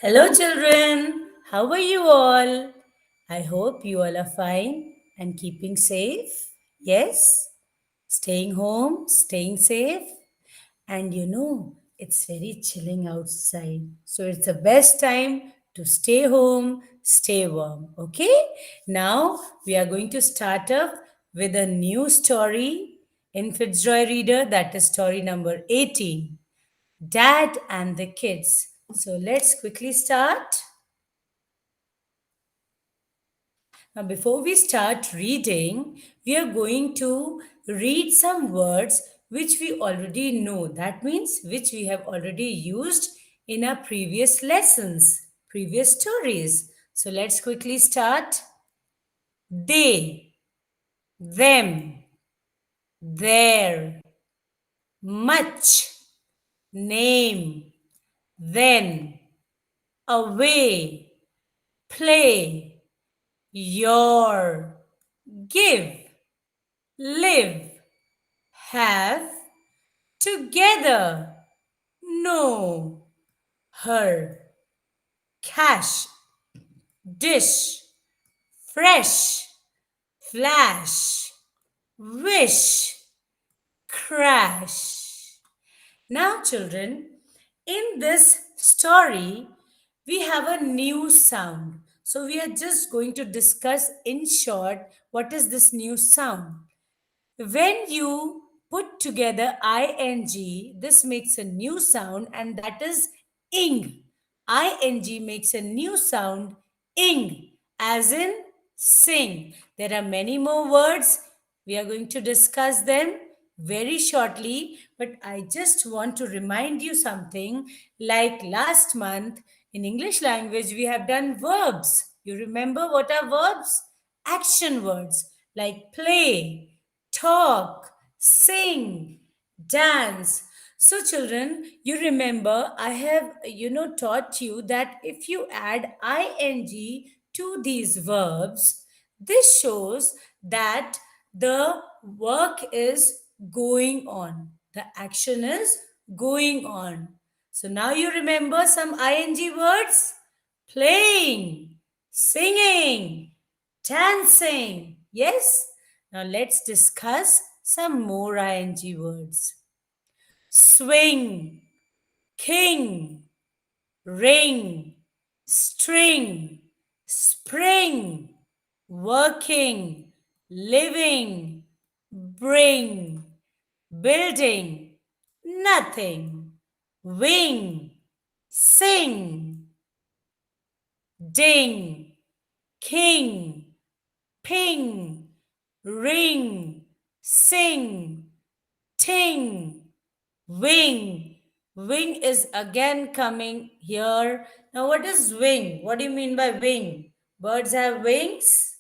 Hello, children. How are you all? I hope you all are fine and keeping safe. Yes? Staying home, staying safe. And it's very chilling outside. So it's the best time to stay home, stay warm. Okay? Now we are going to start up with a new story in Fitzroy Reader, that is story number 18. Dad and the Kids. So let's quickly start. Now, before we start reading, we are going to read some words which we already know. That means which we have already used in our previous lessons, previous stories. So let's quickly start. They, them, their, much, name, then, away, play, your, give, live, have, together, know, her, cash, dish, fresh, flash, wish, crash. Now, children, in this story, we have a new sound. So, we are just going to discuss in short what is this new sound. When you put together ing, this makes a new sound, and that is ing. Ing makes a new sound, ing, as in sing. There are many more words. We are going to discuss them very shortly, but I just want to remind you something. Like last month in English language, we have done verbs. You remember what are verbs? Action words like play, talk, sing, dance. So, children, you remember I have, taught you that if you add ing to these verbs, this shows that the work is going on. The action is going on. So now you remember some ing words? Playing, singing, dancing. Yes? Now let's discuss some more ing words. Swing, king, ring, string, spring, working, living, bring, building, nothing, wing, sing, ding, king, ping, ring, sing, ting, wing. Wing is again coming here. Now, what is wing? What do you mean by wing? Birds have wings.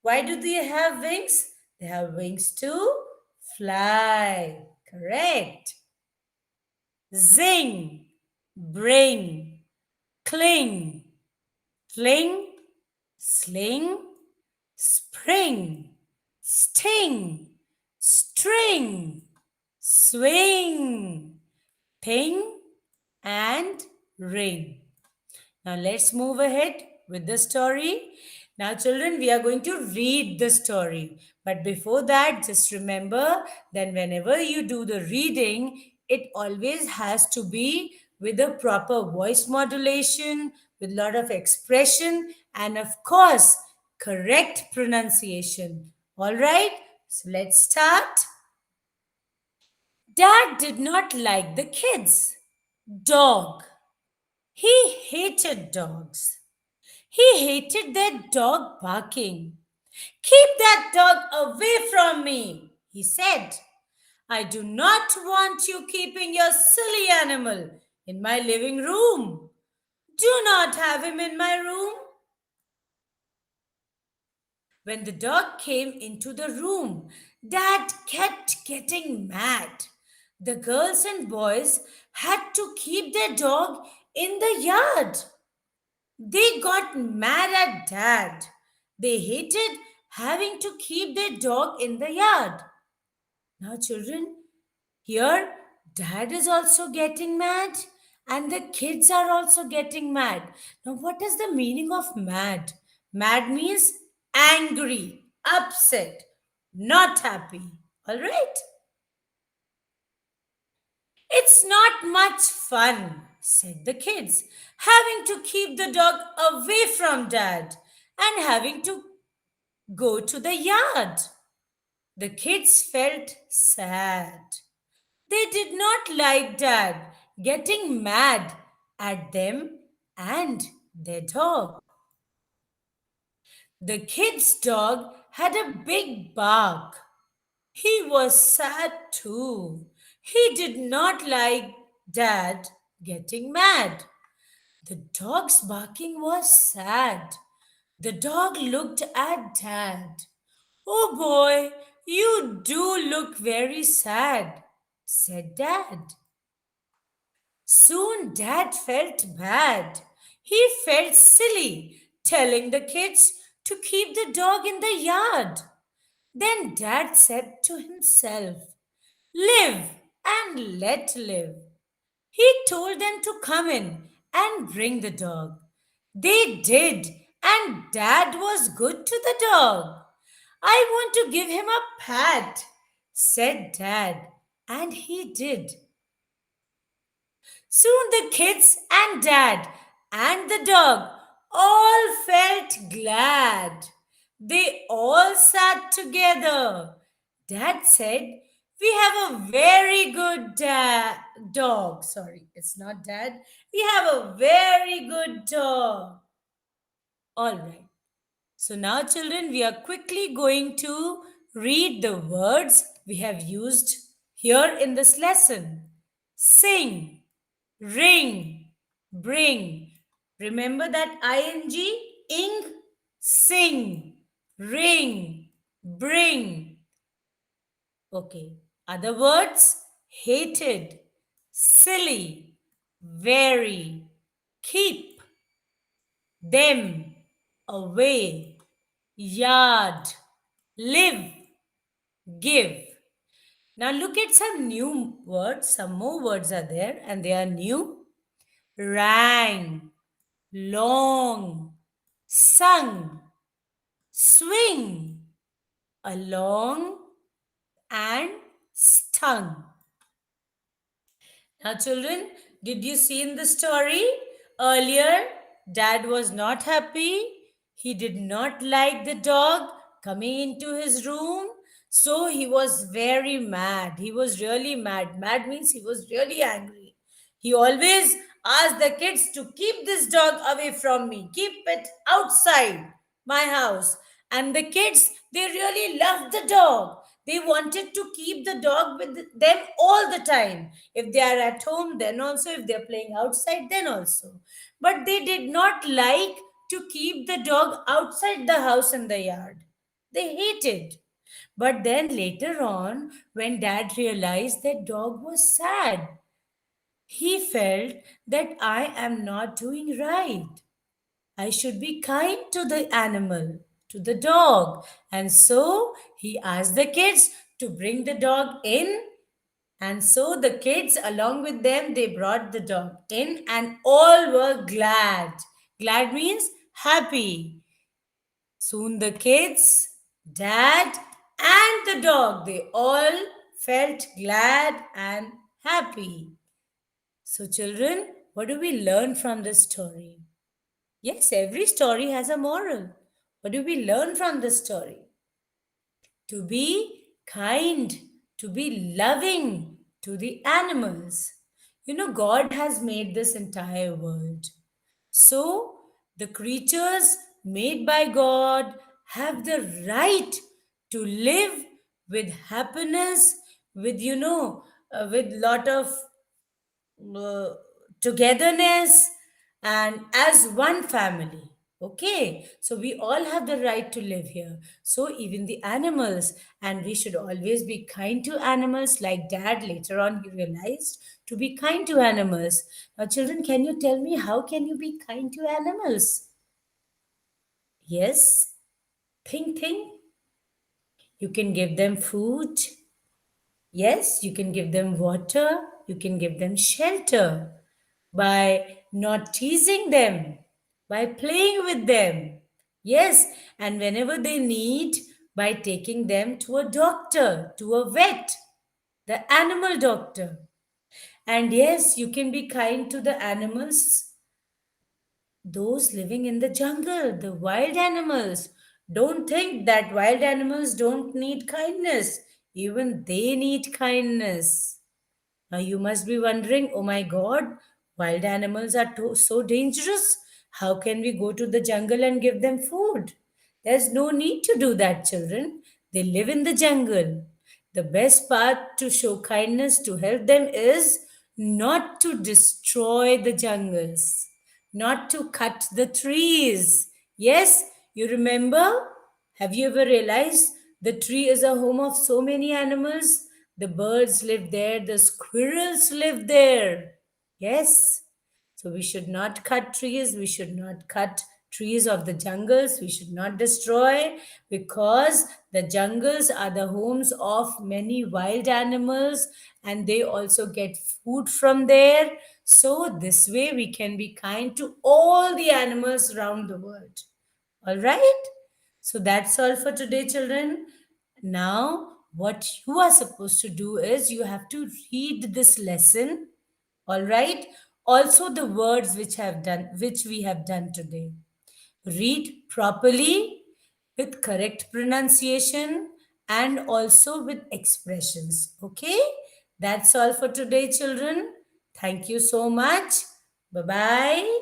Why do they have wings? They have wings to fly. Correct. Zing, bring, cling, fling, sling, spring, sting, string, swing, ping, and ring. Now let's move ahead with the story. Now, children, we are going to read the story. But before that, just remember that whenever you do the reading, it always has to be with a proper voice modulation, with a lot of expression, and of course, correct pronunciation. All right, so let's start. Dad did not like the kids. Dog. He hated dogs. He hated their dog barking. Keep that dog away from me, he said. I do not want you keeping your silly animal in my living room. Do not have him in my room. When the dog came into the room, Dad kept getting mad. The girls and boys had to keep their dog in the yard. They got mad at Dad. They hated having to keep their dog in the yard. Now, children, here Dad is also getting mad and the kids are also getting mad. Now, what is the meaning of mad? Mad means angry, upset, not happy. All right? It's not much fun, said the kids, having to keep the dog away from dad and having to go to the yard. The kids felt sad. They did not like dad getting mad at them and their dog. The kid's dog had a big bark. He was sad too. He did not like dad getting mad. The dog's barking was sad. The dog looked at dad. Oh boy, you do look very sad, said dad. Soon dad felt bad. He felt silly telling the kids to keep the dog in the yard. Then dad said to himself, live and let live. He told them to come in and bring the dog. They did, and dad was good to the dog. I want to give him a pat, said dad, and he did. Soon the kids and dad and the dog all felt glad. They all sat together. Dad said, we have a very good dog. Sorry, it's not dad. We have a very good dog. All right. So now, children, we are quickly going to read the words we have used here in this lesson. Sing, ring, bring. Remember that ing, sing, ring, bring. Okay. Other words, hated, silly, very, keep, them, away, yard, live, give. Now look at some new words. Some more words are there and they are new. Rang, long, sung, swing, along, and stung. Now, children, did you see in the story? Earlier, dad was not happy. He did not like the dog coming into his room. So he was very mad. He was really mad. Mad means he was really angry. He always asked the kids to keep this dog away from me, keep it outside my house. And the kids, they really loved the dog. They wanted to keep the dog with them all the time. If they are at home, then also. If they are playing outside, then also. But they did not like to keep the dog outside the house in the yard. They hated. But then later on, when dad realized that dog was sad, he felt that I am not doing right. I should be kind to the animal, to the dog. And so he asked the kids to bring the dog in. And so the kids, along with them, they brought the dog in and all were glad. Glad means happy. Soon the kids, dad, and the dog, they all felt glad and happy. So, children, what do we learn from this story? Yes, every story has a moral. What do we learn from the story? To be kind, to be loving to the animals. You know, God has made this entire world. So, the creatures made by God have the right to live with happiness, with, with lot of uh, togetherness and as one family. Okay, so we all have the right to live here. So even the animals, and we should always be kind to animals, like dad later on he realized to be kind to animals. Now, children, can you tell me how can you be kind to animals? Yes, think. You can give them food. Yes, you can give them water. You can give them shelter. by not teasing them, by playing with them. Yes, and whenever they need, by taking them to a doctor, to a vet, the animal doctor. And yes, you can be kind to the animals, those living in the jungle, the wild animals. Don't think that wild animals don't need kindness. Even they need kindness. Now you must be wondering, oh my God, wild animals are so dangerous. How can we go to the jungle and give them food? There's no need to do that, children. They live in the jungle. The best part to show kindness to help them is not to destroy the jungles, not to cut the trees. Yes, you remember? Have you ever realized the tree is a home of so many animals? The birds live there, the squirrels live there. Yes. So we should not cut trees, we should not cut trees of the jungles, we should not destroy, because the jungles are the homes of many wild animals and they also get food from there. So this way we can be kind to all the animals around the world. All right? So that's all for today, children. Now, what you are supposed to do is you have to read this lesson. All right? Also the words which we have done today. Read properly with correct pronunciation and also with expressions. Okay? That's all for today, children. Thank you so much. Bye bye.